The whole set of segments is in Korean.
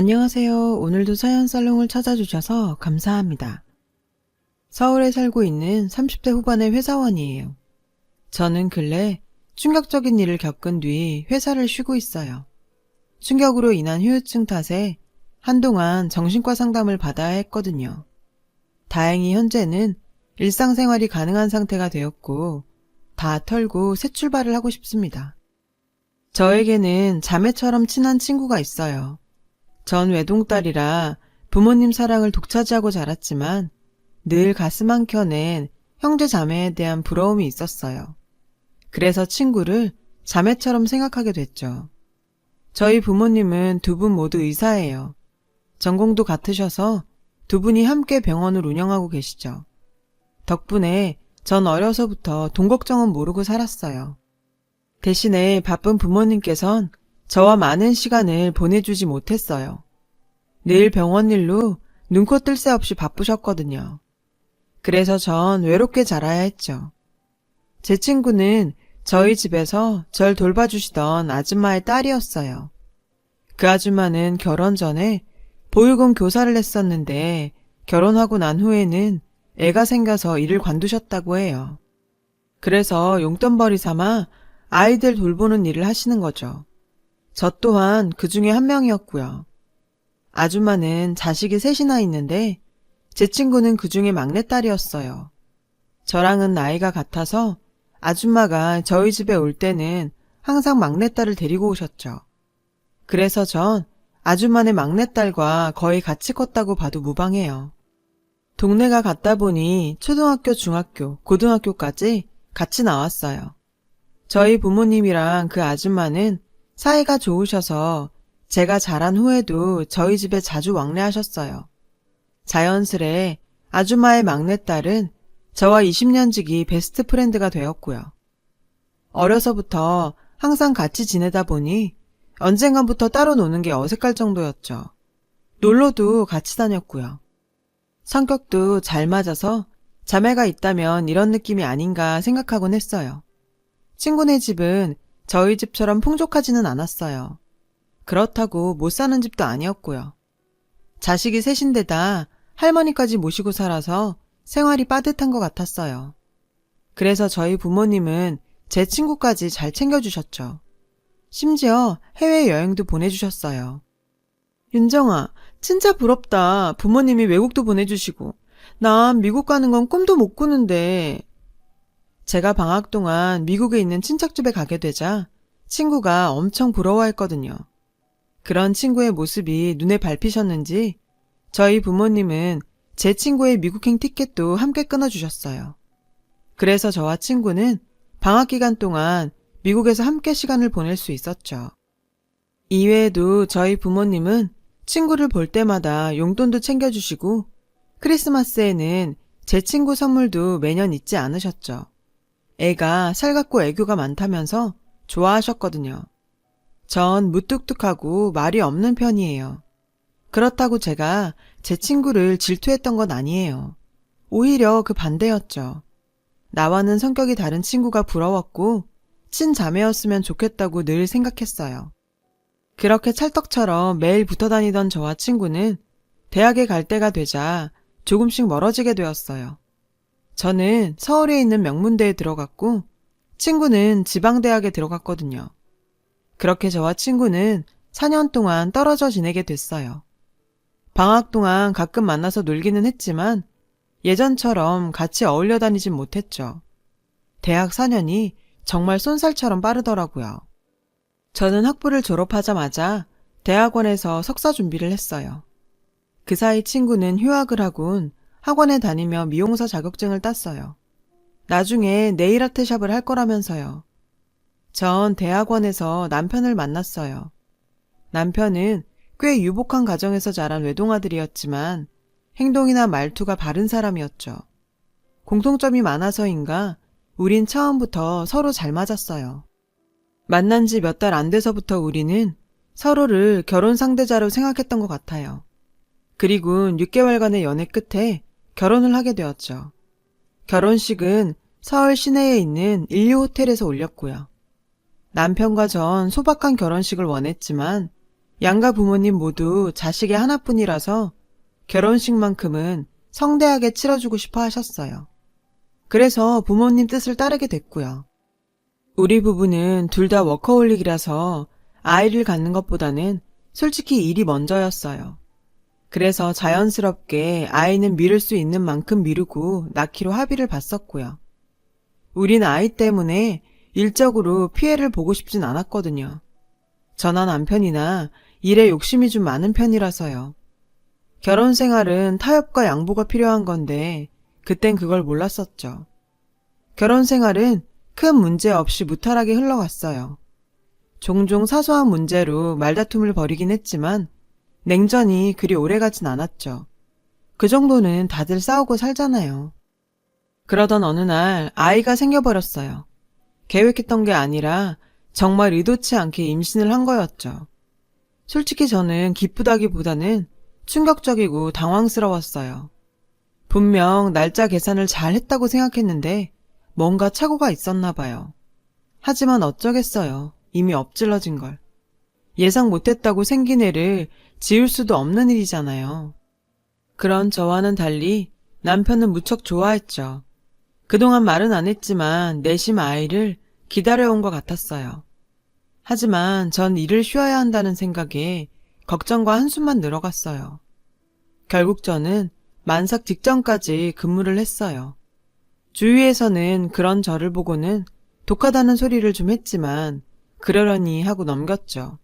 안녕하세요. 오늘도 사연 살롱을 찾아주셔서 감사합니다. 서울에 살고 있는 30대 후반의 회사원이에요. 저는 근래 충격적인 일을 겪은 뒤 회사를 쉬고 있어요. 충격으로 인한 후유증 탓에 한동안 정신과 상담을 받아야 했거든요. 다행히 현재는 일상생활이 가능한 상태가 되었고 다 털고 새 출발을 하고 싶습니다. 저에게는 자매처럼 친한 친구가 있어요. 전 외동딸이라 부모님 사랑을 독차지하고 자랐지만 늘 가슴 한켠엔 형제 자매에 대한 부러움이 있었어요. 그래서 친구를 자매처럼 생각하게 됐죠. 저희 부모님은 두 분 모두 의사예요. 전공도 같으셔서 두 분이 함께 병원을 운영하고 계시죠. 덕분에 전 어려서부터 돈 걱정은 모르고 살았어요. 대신에 바쁜 부모님께선 저와 많은 시간을 보내주지 못했어요. 늘 병원 일로 눈코 뜰 새 없이 바쁘셨거든요. 그래서 전 외롭게 자라야 했죠. 제 친구는 저희 집에서 절 돌봐주시던 아줌마의 딸이었어요. 그 아줌마는 결혼 전에 보육원 교사를 했었는데 결혼하고 난 후에는 애가 생겨서 일을 관두셨다고 해요. 그래서 용돈벌이 삼아 아이들 돌보는 일을 하시는 거죠. 저 또한 그 중에 한 명이었고요. 아줌마는 자식이 셋이나 있는데 제 친구는 그 중에 막내딸이었어요. 저랑은 나이가 같아서 아줌마가 저희 집에 올 때는 항상 막내딸을 데리고 오셨죠. 그래서 전 아줌마네 막내딸과 거의 같이 컸다고 봐도 무방해요. 동네가 같다 보니 초등학교, 중학교, 고등학교까지 같이 나왔어요. 저희 부모님이랑 그 아줌마는 사이가 좋으셔서 제가 자란 후에도 저희 집에 자주 왕래하셨어요. 자연스레 아줌마의 막내딸은 저와 20년 지기 베스트 프렌드가 되었고요. 어려서부터 항상 같이 지내다 보니 언젠가부터 따로 노는 게 어색할 정도였죠. 놀러도 같이 다녔고요. 성격도 잘 맞아서 자매가 있다면 이런 느낌이 아닌가 생각하곤 했어요. 친구네 집은 저희 집처럼 풍족하지는 않았어요. 그렇다고 못 사는 집도 아니었고요. 자식이 셋인데다 할머니까지 모시고 살아서 생활이 빠듯한 것 같았어요. 그래서 저희 부모님은 제 친구까지 잘 챙겨주셨죠. 심지어 해외여행도 보내주셨어요. 윤정아, 진짜 부럽다. 부모님이 외국도 보내주시고. 난 미국 가는 건 꿈도 못 꾸는데. 제가 방학 동안 미국에 있는 친척집에 가게 되자 친구가 엄청 부러워했거든요. 그런 친구의 모습이 눈에 밟히셨는지 저희 부모님은 제 친구의 미국행 티켓도 함께 끊어주셨어요. 그래서 저와 친구는 방학 기간 동안 미국에서 함께 시간을 보낼 수 있었죠. 이외에도 저희 부모님은 친구를 볼 때마다 용돈도 챙겨주시고 크리스마스에는 제 친구 선물도 매년 잊지 않으셨죠. 애가 살갑고 애교가 많다면서 좋아하셨거든요. 전 무뚝뚝하고 말이 없는 편이에요. 그렇다고 제가 제 친구를 질투했던 건 아니에요. 오히려 그 반대였죠. 나와는 성격이 다른 친구가 부러웠고 친자매였으면 좋겠다고 늘 생각했어요. 그렇게 찰떡처럼 매일 붙어 다니던 저와 친구는 대학에 갈 때가 되자 조금씩 멀어지게 되었어요. 저는 서울에 있는 명문대에 들어갔고 친구는 지방대학에 들어갔거든요. 그렇게 저와 친구는 4년 동안 떨어져 지내게 됐어요. 방학 동안 가끔 만나서 놀기는 했지만 예전처럼 같이 어울려 다니진 못했죠. 대학 4년이 정말 쏜살처럼 빠르더라고요. 저는 학부를 졸업하자마자 대학원에서 석사 준비를 했어요. 그 사이 친구는 휴학을 하곤 학원에 다니며 미용사 자격증을 땄어요. 나중에 네일아트샵을 할 거라면서요. 전 대학원에서 남편을 만났어요. 남편은 꽤 유복한 가정에서 자란 외동아들이었지만 행동이나 말투가 바른 사람이었죠. 공통점이 많아서인가 우린 처음부터 서로 잘 맞았어요. 만난 지 몇 달 안 돼서부터 우리는 서로를 결혼 상대자로 생각했던 것 같아요. 그리고 6개월간의 연애 끝에 결혼을 하게 되었죠. 결혼식은 서울 시내에 있는 인류 호텔에서 올렸고요. 남편과 전 소박한 결혼식을 원했지만 양가 부모님 모두 자식의 하나뿐이라서 결혼식만큼은 성대하게 치러주고 싶어 하셨어요. 그래서 부모님 뜻을 따르게 됐고요. 우리 부부는 둘 다 워커홀릭이라서 아이를 갖는 것보다는 솔직히 일이 먼저였어요. 그래서 자연스럽게 아이는 미룰 수 있는 만큼 미루고 낳기로 합의를 봤었고요. 우린 아이 때문에 일적으로 피해를 보고 싶진 않았거든요. 저나 남편이나 일에 욕심이 좀 많은 편이라서요. 결혼 생활은 타협과 양보가 필요한 건데 그땐 그걸 몰랐었죠. 결혼 생활은 큰 문제 없이 무탈하게 흘러갔어요. 종종 사소한 문제로 말다툼을 벌이긴 했지만 냉전이 그리 오래가진 않았죠. 그 정도는 다들 싸우고 살잖아요. 그러던 어느 날 아이가 생겨버렸어요. 계획했던 게 아니라 정말 의도치 않게 임신을 한 거였죠. 솔직히 저는 기쁘다기보다는 충격적이고 당황스러웠어요. 분명 날짜 계산을 잘 했다고 생각했는데 뭔가 착오가 있었나 봐요. 하지만 어쩌겠어요. 이미 엎질러진 걸. 예상 못했다고 생긴 애를 지울 수도 없는 일이잖아요. 그런 저와는 달리 남편은 무척 좋아했죠. 그동안 말은 안 했지만 내심 아이를 기다려온 것 같았어요. 하지만 전 일을 쉬어야 한다는 생각에 걱정과 한숨만 늘어갔어요. 결국 저는 만삭 직전까지 근무를 했어요. 주위에서는 그런 저를 보고는 독하다는 소리를 좀 했지만 그러려니 하고 넘겼죠.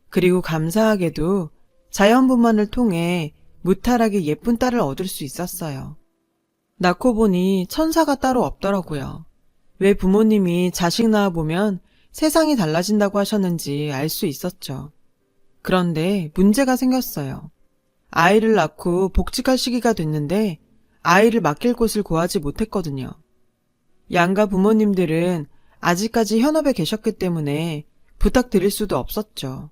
그리고 감사하게도 자연분만을 통해 무탈하게 예쁜 딸을 얻을 수 있었어요. 낳고 보니 천사가 따로 없더라고요. 왜 부모님이 자식 낳아보면 세상이 달라진다고 하셨는지 알 수 있었죠. 그런데 문제가 생겼어요. 아이를 낳고 복직할 시기가 됐는데 아이를 맡길 곳을 구하지 못했거든요. 양가 부모님들은 아직까지 현업에 계셨기 때문에 부탁드릴 수도 없었죠.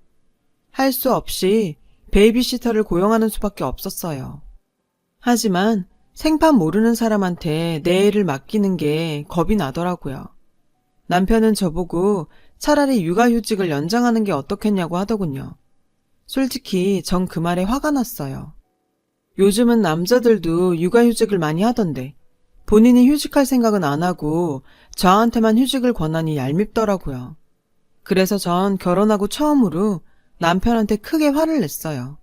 할 수 없이 베이비시터를 고용하는 수밖에 없었어요. 하지만 생판 모르는 사람한테 내 애를 맡기는 게 겁이 나더라고요. 남편은 저보고 차라리 육아휴직을 연장하는 게 어떻겠냐고 하더군요. 솔직히 전 그 말에 화가 났어요. 요즘은 남자들도 육아휴직을 많이 하던데 본인이 휴직할 생각은 안 하고 저한테만 휴직을 권하니 얄밉더라고요. 그래서 전 결혼하고 처음으로 남편한테 크게 화를 냈어요.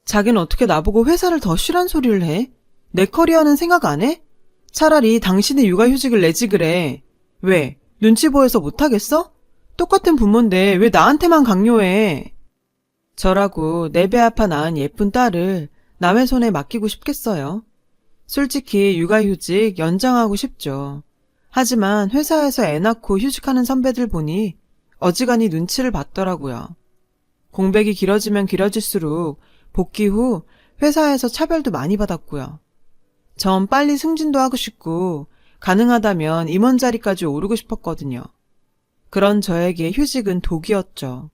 자긴 어떻게 나보고 회사를 더 쉬란 소리를 해? 내 커리어는 생각 안 해? 차라리 당신이 육아휴직을 내지 그래. 왜? 눈치 보여서 못하겠어? 똑같은 부모인데 왜 나한테만 강요해? 저라고 내 배 아파 낳은 예쁜 딸을 남의 손에 맡기고 싶겠어요? 솔직히 육아휴직 연장하고 싶죠. 하지만 회사에서 애 낳고 휴직하는 선배들 보니 어지간히 눈치를 봤더라고요. 공백이 길어지면 길어질수록 복귀 후 회사에서 차별도 많이 받았고요. 전 빨리 승진도 하고 싶고 가능하다면 임원 자리까지 오르고 싶었거든요. 그런 저에게 휴직은 독이었죠.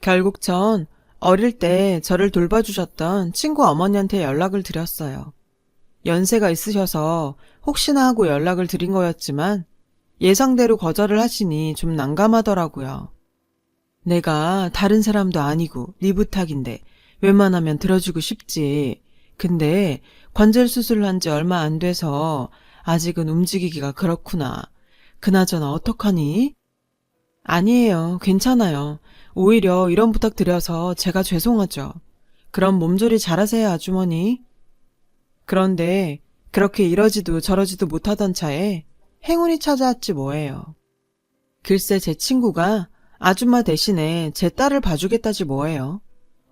결국 전 어릴 때 저를 돌봐주셨던 친구 어머니한테 연락을 드렸어요. 연세가 있으셔서 혹시나 하고 연락을 드린 거였지만 예상대로 거절을 하시니 좀 난감하더라고요. 내가 다른 사람도 아니고 네 부탁인데 웬만하면 들어주고 싶지. 근데 관절 수술을 한 지 얼마 안 돼서 아직은 움직이기가 그렇구나. 그나저나 어떡하니? 아니에요. 괜찮아요. 오히려 이런 부탁 드려서 제가 죄송하죠. 그럼 몸조리 잘하세요, 아주머니. 그런데 그렇게 이러지도 저러지도 못하던 차에 행운이 찾아왔지 뭐예요. 글쎄 제 친구가 아줌마 대신에 제 딸을 봐주겠다지 뭐예요.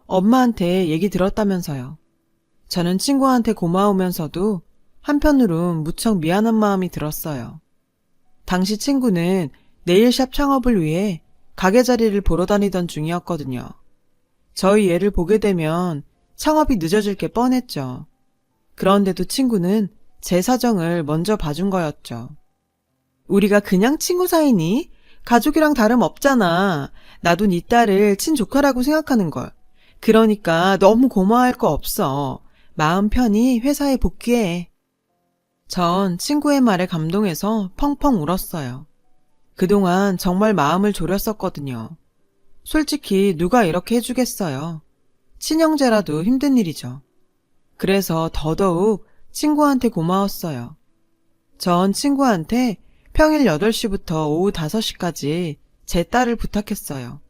엄마한테 얘기 들었다면서요. 저는 친구한테 고마우면서도 한편으론 무척 미안한 마음이 들었어요. 당시 친구는 네일샵 창업을 위해 가게 자리를 보러 다니던 중이었거든요. 저희 애를 보게 되면 창업이 늦어질 게 뻔했죠. 그런데도 친구는 제 사정을 먼저 봐준 거였죠. 우리가 그냥 친구 사이니? 가족이랑 다름없잖아. 나도 네 딸을 친조카라고 생각하는걸. 그러니까 너무 고마워할 거 없어. 마음 편히 회사에 복귀해. 전 친구의 말에 감동해서 펑펑 울었어요. 그동안 정말 마음을 졸였었거든요. 솔직히 누가 이렇게 해주겠어요. 친형제라도 힘든 일이죠. 그래서 더더욱 친구한테 고마웠어요. 전 친구한테 평일 8시부터 오후 5시까지 제 딸을 부탁했어요.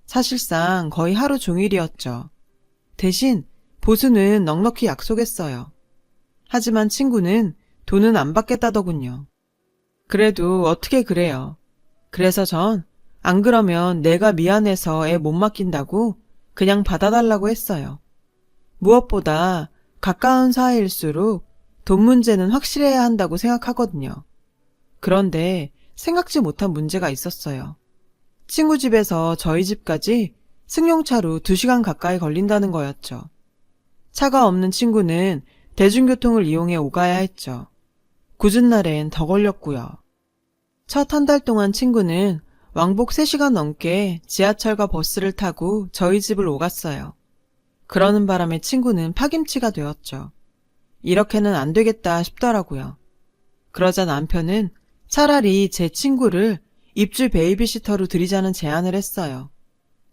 사실상 거의 하루 종일이었죠. 대신 보수는 넉넉히 약속했어요. 하지만 친구는 돈은 안 받겠다더군요. 그래도 어떻게 그래요. 그래서 전 안 그러면 내가 미안해서 애 못 맡긴다고 그냥 받아달라고 했어요. 무엇보다 가까운 사이일수록 돈 문제는 확실해야 한다고 생각하거든요. 그런데 생각지 못한 문제가 있었어요. 친구 집에서 저희 집까지 승용차로 2시간 가까이 걸린다는 거였죠. 차가 없는 친구는 대중교통을 이용해 오가야 했죠. 굳은 날엔 더 걸렸고요. 첫 한 달 동안 친구는 왕복 3시간 넘게 지하철과 버스를 타고 저희 집을 오갔어요. 그러는 바람에 친구는 파김치가 되었죠. 이렇게는 안 되겠다 싶더라고요. 그러자 남편은 차라리 제 친구를 입주 베이비시터로 들이자는 제안을 했어요.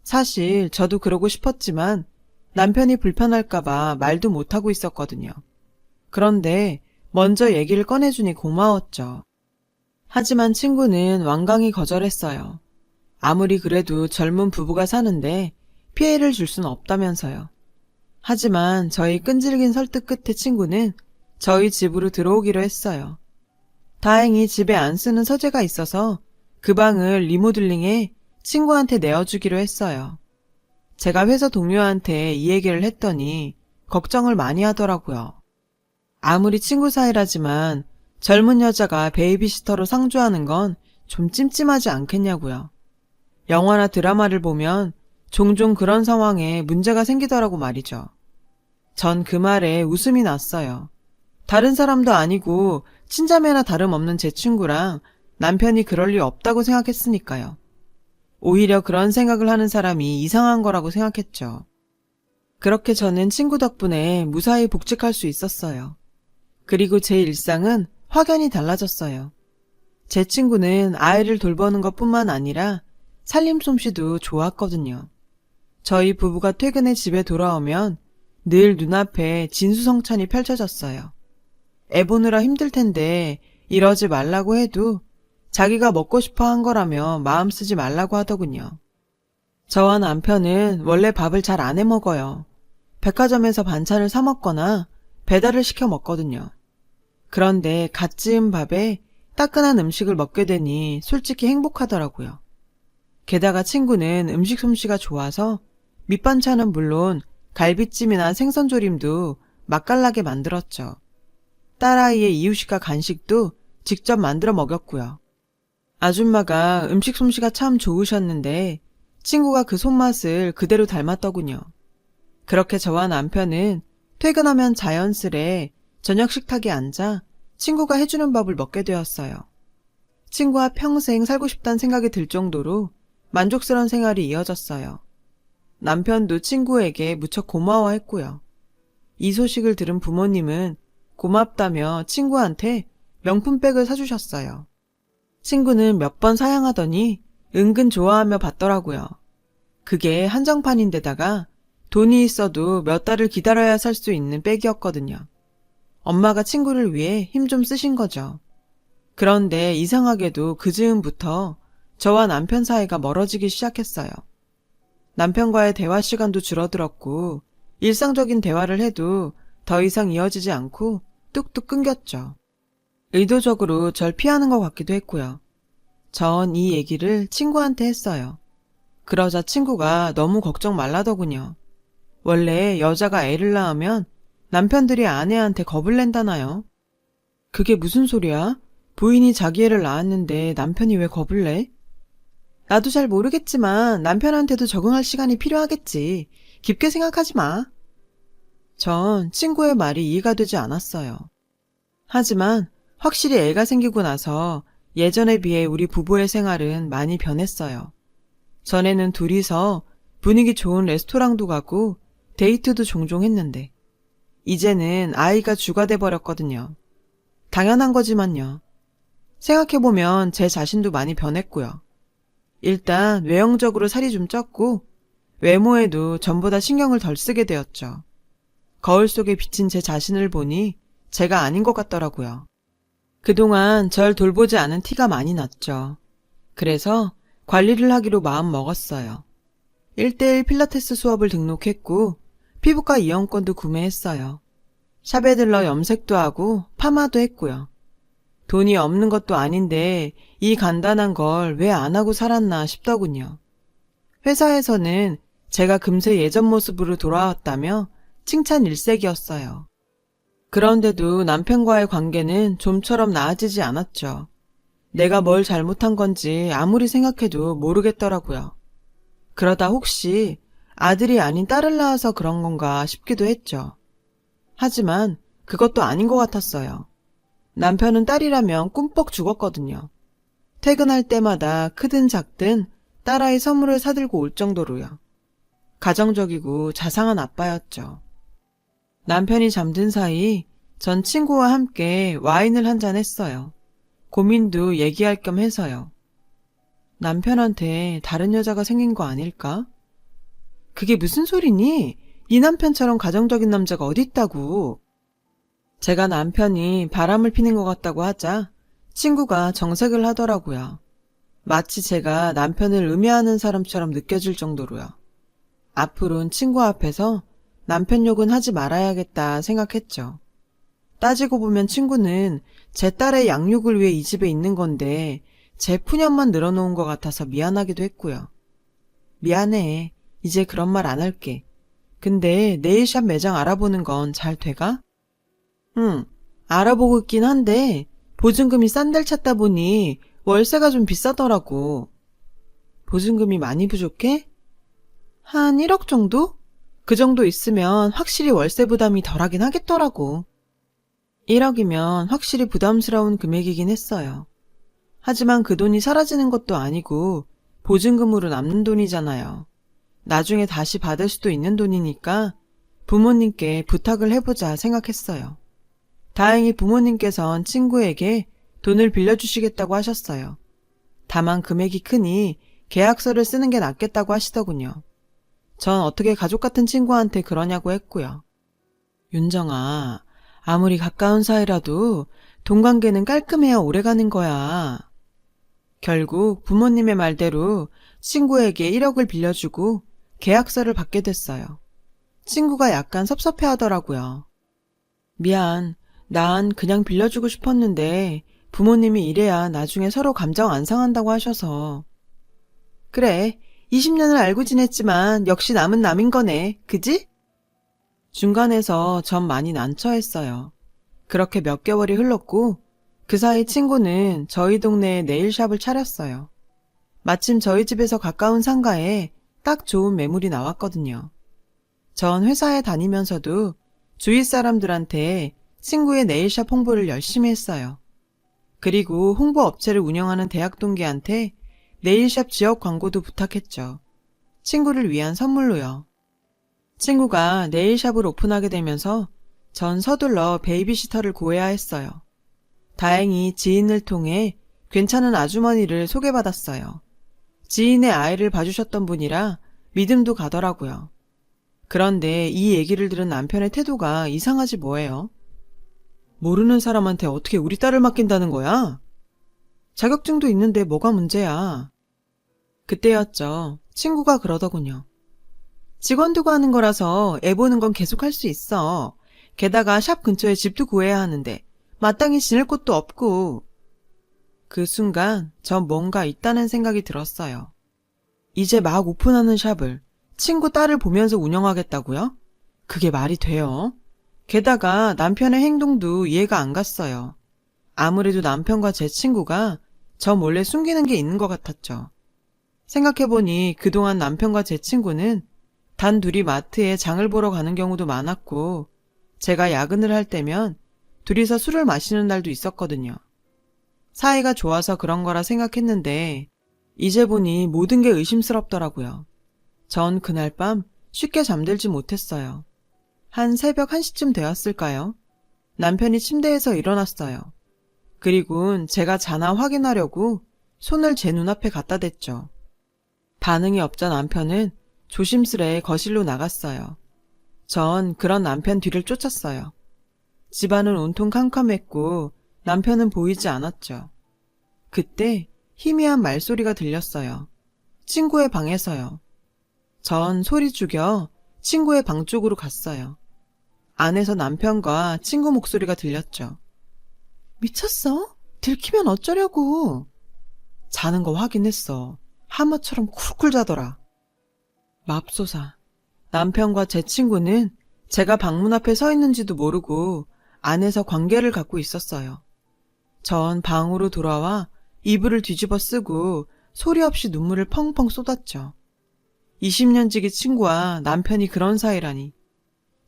사실 저도 그러고 싶었지만 남편이 불편할까봐 말도 못하고 있었거든요. 그런데 먼저 얘기를 꺼내주니 고마웠죠. 하지만 친구는 완강히 거절했어요. 아무리 그래도 젊은 부부가 사는데 피해를 줄 수는 없다면서요. 하지만 저희 끈질긴 설득 끝에 친구는 저희 집으로 들어오기로 했어요. 다행히 집에 안 쓰는 서재가 있어서 그 방을 리모델링해 친구한테 내어주기로 했어요. 제가 회사 동료한테 이 얘기를 했더니 걱정을 많이 하더라고요. 아무리 친구 사이라지만 젊은 여자가 베이비시터로 상주하는 건 좀 찜찜하지 않겠냐고요. 영화나 드라마를 보면 종종 그런 상황에 문제가 생기더라고 말이죠. 전 그 말에 웃음이 났어요. 다른 사람도 아니고 친자매나 다름없는 제 친구랑 남편이 그럴 리 없다고 생각했으니까요. 오히려 그런 생각을 하는 사람이 이상한 거라고 생각했죠. 그렇게 저는 친구 덕분에 무사히 복직할 수 있었어요. 그리고 제 일상은 확연히 달라졌어요. 제 친구는 아이를 돌보는 것뿐만 아니라 살림 솜씨도 좋았거든요. 저희 부부가 퇴근해 집에 돌아오면 늘 눈앞에 진수성찬이 펼쳐졌어요. 애 보느라 힘들 텐데 이러지 말라고 해도 자기가 먹고 싶어 한 거라며 마음 쓰지 말라고 하더군요. 저와 남편은 원래 밥을 잘 안 해 먹어요. 백화점에서 반찬을 사 먹거나 배달을 시켜 먹거든요. 그런데 갓 지은 밥에 따끈한 음식을 먹게 되니 솔직히 행복하더라고요. 게다가 친구는 음식 솜씨가 좋아서 밑반찬은 물론 갈비찜이나 생선조림도 맛깔나게 만들었죠. 딸아이의 이유식과 간식도 직접 만들어 먹였고요. 아줌마가 음식 솜씨가 참 좋으셨는데 친구가 그 손맛을 그대로 닮았더군요. 그렇게 저와 남편은 퇴근하면 자연스레 저녁 식탁에 앉아 친구가 해주는 밥을 먹게 되었어요. 친구와 평생 살고 싶다는 생각이 들 정도로 만족스러운 생활이 이어졌어요. 남편도 친구에게 무척 고마워했고요. 이 소식을 들은 부모님은 고맙다며 친구한테 명품백을 사주셨어요. 친구는 몇 번 사양하더니 은근 좋아하며 받더라고요. 그게 한정판인데다가 돈이 있어도 몇 달을 기다려야 살 수 있는 백이었거든요. 엄마가 친구를 위해 힘 좀 쓰신 거죠. 그런데 이상하게도 그 즈음부터 저와 남편 사이가 멀어지기 시작했어요. 남편과의 대화 시간도 줄어들었고 일상적인 대화를 해도 더 이상 이어지지 않고 뚝뚝 끊겼죠. 의도적으로 절 피하는 것 같기도 했고요. 전 이 얘기를 친구한테 했어요. 그러자 친구가 너무 걱정 말라더군요. 원래 여자가 애를 낳으면 남편들이 아내한테 겁을 낸다나요? 그게 무슨 소리야? 부인이 자기 애를 낳았는데 남편이 왜 겁을 내? 나도 잘 모르겠지만 남편한테도 적응할 시간이 필요하겠지. 깊게 생각하지 마. 전 친구의 말이 이해가 되지 않았어요. 하지만 확실히 애가 생기고 나서 예전에 비해 우리 부부의 생활은 많이 변했어요. 전에는 둘이서 분위기 좋은 레스토랑도 가고 데이트도 종종 했는데 이제는 아이가 주가 돼버렸거든요. 당연한 거지만요. 생각해보면 제 자신도 많이 변했고요. 일단 외형적으로 살이 좀 쪘고 외모에도 전보다 신경을 덜 쓰게 되었죠. 거울 속에 비친 제 자신을 보니 제가 아닌 것 같더라고요. 그동안 절 돌보지 않은 티가 많이 났죠. 그래서 관리를 하기로 마음 먹었어요. 1:1 필라테스 수업을 등록했고 피부과 이용권도 구매했어요. 샵에 들러 염색도 하고 파마도 했고요. 돈이 없는 것도 아닌데 이 간단한 걸 왜 안 하고 살았나 싶더군요. 회사에서는 제가 금세 예전 모습으로 돌아왔다며 칭찬 일색이었어요. 그런데도 남편과의 관계는 좀처럼 나아지지 않았죠. 내가 뭘 잘못한 건지 아무리 생각해도 모르겠더라고요. 그러다 혹시 아들이 아닌 딸을 낳아서 그런 건가 싶기도 했죠. 하지만 그것도 아닌 것 같았어요. 남편은 딸이라면 꿈뻑 죽었거든요. 퇴근할 때마다 크든 작든 딸아이 선물을 사들고 올 정도로요. 가정적이고 자상한 아빠였죠. 남편이 잠든 사이 전 친구와 함께 와인을 한잔 했어요. 고민도 얘기할 겸 해서요. 남편한테 다른 여자가 생긴 거 아닐까? 그게 무슨 소리니? 네 남편처럼 가정적인 남자가 어디 있다고. 제가 남편이 바람을 피는 것 같다고 하자 친구가 정색을 하더라고요. 마치 제가 남편을 음해하는 사람처럼 느껴질 정도로요. 앞으로는 친구 앞에서 남편 욕은 하지 말아야겠다 생각했죠. 따지고 보면 친구는 제 딸의 양육을 위해 이 집에 있는 건데 제 푸념만 늘어놓은 것 같아서 미안하기도 했고요. 미안해. 이제 그런 말 안 할게. 근데 네일샵 매장 알아보는 건 잘 돼가? 응, 알아보고 있긴 한데 보증금이 싼 데를 찾다 보니 월세가 좀 비싸더라고. 보증금이 많이 부족해? 한 1억 정도? 그 정도 있으면 확실히 월세 부담이 덜하긴 하겠더라고. 1억이면 확실히 부담스러운 금액이긴 했어요. 하지만 그 돈이 사라지는 것도 아니고 보증금으로 남는 돈이잖아요. 나중에 다시 받을 수도 있는 돈이니까 부모님께 부탁을 해보자 생각했어요. 다행히 부모님께선 친구에게 돈을 빌려주시겠다고 하셨어요. 다만 금액이 크니 계약서를 쓰는 게 낫겠다고 하시더군요. 전 어떻게 가족 같은 친구한테 그러냐고 했고요. 윤정아, 아무리 가까운 사이라도 돈 관계는 깔끔해야 오래가는 거야. 결국 부모님의 말대로 친구에게 1억을 빌려주고 계약서를 받게 됐어요. 친구가 약간 섭섭해 하더라고요. 미안, 난 그냥 빌려주고 싶었는데 부모님이 이래야 나중에 서로 감정 안 상한다고 하셔서. 그래, 20년을 알고 지냈지만 역시 남은 남인 거네, 그지? 중간에서 전 많이 난처했어요. 그렇게 몇 개월이 흘렀고 그 사이 친구는 저희 동네에 네일샵을 차렸어요. 마침 저희 집에서 가까운 상가에 딱 좋은 매물이 나왔거든요. 전 회사에 다니면서도 주위 사람들한테 친구의 네일샵 홍보를 열심히 했어요. 그리고 홍보 업체를 운영하는 대학 동기한테 네일샵 지역 광고도 부탁했죠. 친구를 위한 선물로요. 친구가 네일샵을 오픈하게 되면서 전 서둘러 베이비시터를 구해야 했어요. 다행히 지인을 통해 괜찮은 아주머니를 소개받았어요. 지인의 아이를 봐주셨던 분이라 믿음도 가더라고요. 그런데 이 얘기를 들은 남편의 태도가 이상하지 뭐예요? 모르는 사람한테 어떻게 우리 딸을 맡긴다는 거야? 자격증도 있는데 뭐가 문제야? 그때였죠. 친구가 그러더군요. 직원 두고 하는 거라서 애 보는 건 계속 할 수 있어. 게다가 샵 근처에 집도 구해야 하는데 마땅히 지낼 곳도 없고. 그 순간 전 뭔가 있다는 생각이 들었어요. 이제 막 오픈하는 샵을 친구 딸을 보면서 운영하겠다고요? 그게 말이 돼요? 게다가 남편의 행동도 이해가 안 갔어요. 아무래도 남편과 제 친구가 저 몰래 숨기는 게 있는 것 같았죠. 생각해보니 그동안 남편과 제 친구는 단 둘이 마트에 장을 보러 가는 경우도 많았고 제가 야근을 할 때면 둘이서 술을 마시는 날도 있었거든요. 사이가 좋아서 그런 거라 생각했는데 이제 보니 모든 게 의심스럽더라고요. 전 그날 밤 쉽게 잠들지 못했어요. 한 새벽 1시쯤 되었을까요? 남편이 침대에서 일어났어요. 그리곤 제가 자나 확인하려고 손을 제 눈앞에 갖다 댔죠. 반응이 없자 남편은 조심스레 거실로 나갔어요. 전 그런 남편 뒤를 쫓았어요. 집안은 온통 캄캄했고 남편은 보이지 않았죠. 그때 희미한 말소리가 들렸어요. 친구의 방에서요. 전 소리 죽여 친구의 방 쪽으로 갔어요. 안에서 남편과 친구 목소리가 들렸죠. 미쳤어? 들키면 어쩌려고? 자는 거 확인했어. 하마처럼 쿨쿨 자더라. 맙소사. 남편과 제 친구는 제가 방문 앞에 서 있는지도 모르고 안에서 관계를 갖고 있었어요. 전 방으로 돌아와 이불을 뒤집어 쓰고 소리 없이 눈물을 펑펑 쏟았죠. 20년 지기 친구와 남편이 그런 사이라니.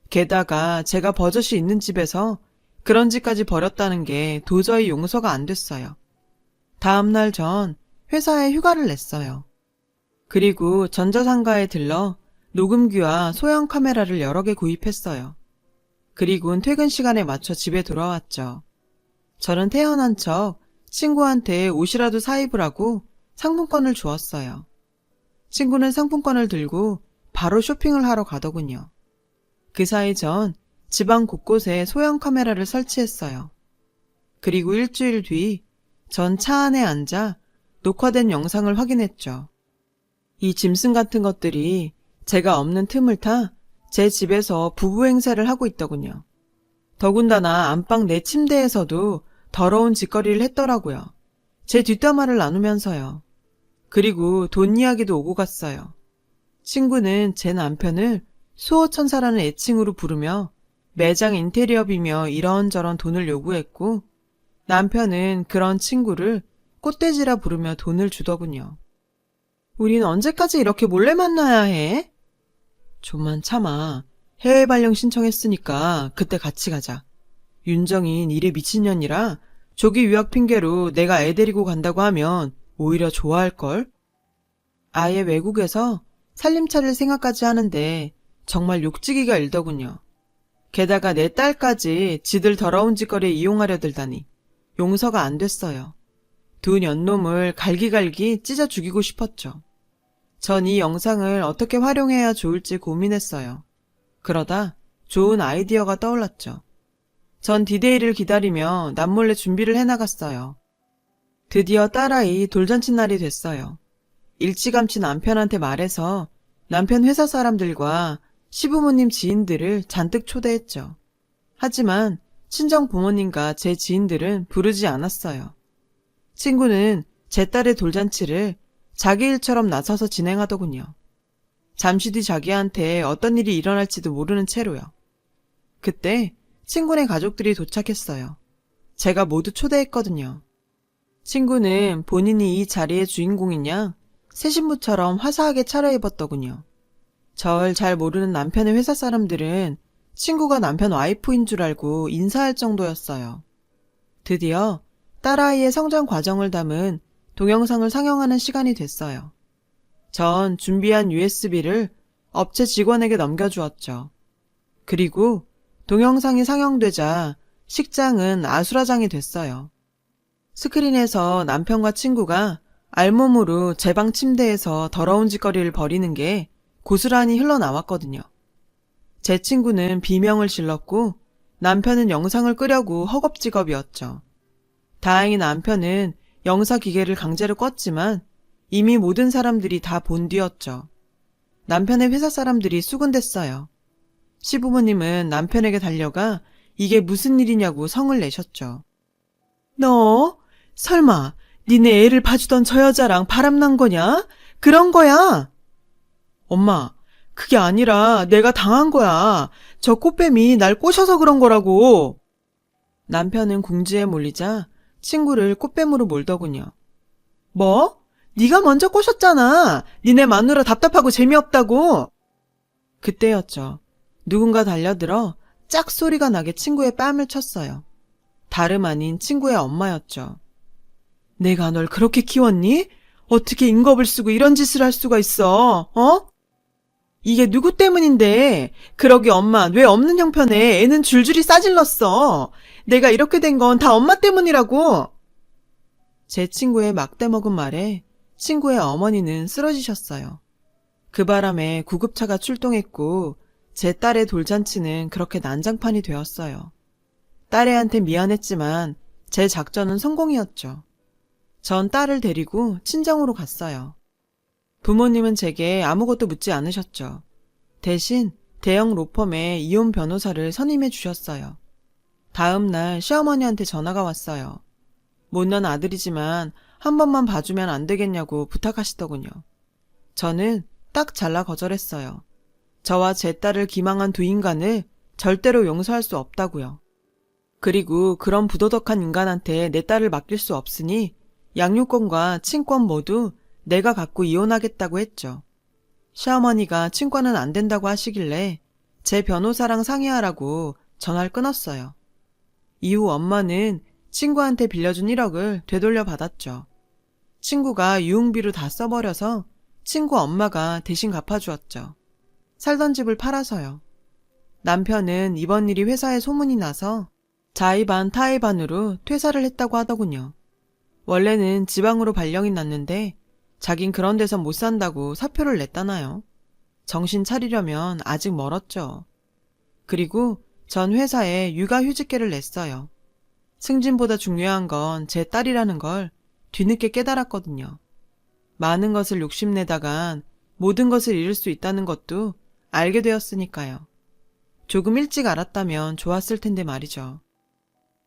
게다가 제가 버젓이 있는 집에서 그런 짓까지 벌였다는 게 도저히 용서가 안 됐어요. 다음날 전 회사에 휴가를 냈어요. 그리고 전자상가에 들러 녹음기와 소형 카메라를 여러 개 구입했어요. 그리고는 퇴근 시간에 맞춰 집에 돌아왔죠. 저는 태어난 척 친구한테 옷이라도 사입으라고 상품권을 주었어요. 친구는 상품권을 들고 바로 쇼핑을 하러 가더군요. 그 사이 전 집안 곳곳에 소형 카메라를 설치했어요. 그리고 일주일 뒤 전 차 안에 앉아 녹화된 영상을 확인했죠. 이 짐승 같은 것들이 제가 없는 틈을 타 제 집에서 부부 행세를 하고 있더군요. 더군다나 안방 내 침대에서도 더러운 짓거리를 했더라고요. 제 뒷담화를 나누면서요. 그리고 돈 이야기도 오고 갔어요. 친구는 제 남편을 수호천사라는 애칭으로 부르며 매장 인테리어비며 이런저런 돈을 요구했고 남편은 그런 친구를 꽃돼지라 부르며 돈을 주더군요. 우린 언제까지 이렇게 몰래 만나야 해? 좀만 참아. 해외 발령 신청했으니까 그때 같이 가자. 윤정인 일에 미친년이라 조기 유학 핑계로 내가 애 데리고 간다고 하면 오히려 좋아할걸? 아예 외국에서 살림 차릴 생각까지 하는데 정말 욕지기가 일더군요. 게다가 내 딸까지 지들 더러운 짓거리에 이용하려 들다니 용서가 안 됐어요. 두 년놈을 갈기갈기 찢어 죽이고 싶었죠. 전 이 영상을 어떻게 활용해야 좋을지 고민했어요. 그러다 좋은 아이디어가 떠올랐죠. 전 디데이를 기다리며 남몰래 준비를 해나갔어요. 드디어 딸아이 돌잔치 날이 됐어요. 일찌감치 남편한테 말해서 남편 회사 사람들과 시부모님 지인들을 잔뜩 초대했죠. 하지만 친정 부모님과 제 지인들은 부르지 않았어요. 친구는 제 딸의 돌잔치를 자기 일처럼 나서서 진행하더군요. 잠시 뒤 자기한테 어떤 일이 일어날지도 모르는 채로요. 그때 친구네 가족들이 도착했어요. 제가 모두 초대했거든요. 친구는 본인이 이 자리의 주인공이냐 새 신부처럼 화사하게 차려입었더군요. 절 잘 모르는 남편의 회사 사람들은 친구가 남편 와이프인 줄 알고 인사할 정도였어요. 드디어 딸아이의 성장 과정을 담은 동영상을 상영하는 시간이 됐어요. 전 준비한 USB를 업체 직원에게 넘겨주었죠. 그리고 동영상이 상영되자 식장은 아수라장이 됐어요. 스크린에서 남편과 친구가 알몸으로 제 방 침대에서 더러운 짓거리를 벌이는 게 고스란히 흘러나왔거든요. 제 친구는 비명을 질렀고 남편은 영상을 끄려고 허겁지겁이었죠. 다행히 남편은 영사 기계를 강제로 껐지만 이미 모든 사람들이 다 본 뒤였죠. 남편의 회사 사람들이 수군댔어요. 시부모님은 남편에게 달려가 이게 무슨 일이냐고 성을 내셨죠. 너 설마 니네 애를 봐주던 저 여자랑 바람난 거냐? 그런 거야? 엄마, 그게 아니라 내가 당한 거야. 저 꽃뱀이 날 꼬셔서 그런 거라고. 남편은 궁지에 몰리자 친구를 꽃뱀으로 몰더군요. 뭐? 네가 먼저 꼬셨잖아. 니네 마누라 답답하고 재미없다고. 그때였죠. 누군가 달려들어 짝 소리가 나게 친구의 뺨을 쳤어요. 다름 아닌 친구의 엄마였죠. 내가 널 그렇게 키웠니? 어떻게 인겁을 쓰고 이런 짓을 할 수가 있어? 어? 이게 누구 때문인데? 그러게 엄마 왜 없는 형편에 애는 줄줄이 싸질렀어. 내가 이렇게 된 건 다 엄마 때문이라고. 제 친구의 막대먹은 말에 친구의 어머니는 쓰러지셨어요. 그 바람에 구급차가 출동했고 제 딸의 돌잔치는 그렇게 난장판이 되었어요. 딸애한테 미안했지만 제 작전은 성공이었죠. 전 딸을 데리고 친정으로 갔어요. 부모님은 제게 아무것도 묻지 않으셨죠. 대신 대형 로펌의 이혼 변호사를 선임해 주셨어요. 다음 날 시어머니한테 전화가 왔어요. 못난 아들이지만 한 번만 봐주면 안 되겠냐고 부탁하시더군요. 저는 딱 잘라 거절했어요. 저와 제 딸을 기망한 두 인간을 절대로 용서할 수 없다고요. 그리고 그런 부도덕한 인간한테 내 딸을 맡길 수 없으니 양육권과 친권 모두 내가 갖고 이혼하겠다고 했죠. 시어머니가 친권은 안 된다고 하시길래 제 변호사랑 상의하라고 전화를 끊었어요. 이후 엄마는 친구한테 빌려준 1억을 되돌려 받았죠. 친구가 유흥비로 다 써버려서 친구 엄마가 대신 갚아주었죠. 살던 집을 팔아서요. 남편은 이번 일이 회사에 소문이 나서 자의 반 타의 반으로 퇴사를 했다고 하더군요. 원래는 지방으로 발령이 났는데 자긴 그런 데서 못 산다고 사표를 냈다나요. 정신 차리려면 아직 멀었죠. 그리고 전 회사에 육아휴직계를 냈어요. 승진보다 중요한 건 제 딸이라는 걸 뒤늦게 깨달았거든요. 많은 것을 욕심내다간 모든 것을 잃을 수 있다는 것도 알게 되었으니까요. 조금 일찍 알았다면 좋았을 텐데 말이죠.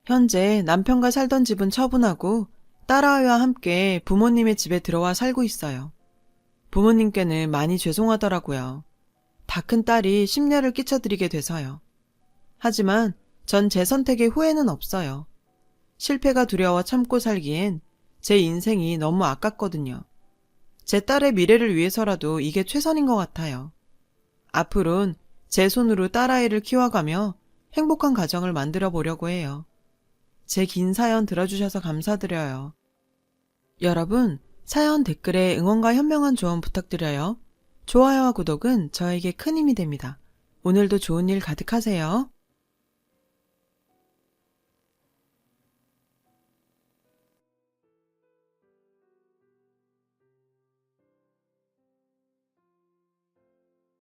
현재 남편과 살던 집은 처분하고 딸아이와 함께 부모님의 집에 들어와 살고 있어요. 부모님께는 많이 죄송하더라고요. 다 큰 딸이 심려를 끼쳐드리게 돼서요. 하지만 전 제 선택에 후회는 없어요. 실패가 두려워 참고 살기엔 제 인생이 너무 아깝거든요. 제 딸의 미래를 위해서라도 이게 최선인 것 같아요. 앞으론 제 손으로 딸아이를 키워가며 행복한 가정을 만들어 보려고 해요. 제 긴 사연 들어주셔서 감사드려요. 여러분, 사연 댓글에 응원과 현명한 조언 부탁드려요. 좋아요와 구독은 저에게 큰 힘이 됩니다. 오늘도 좋은 일 가득하세요.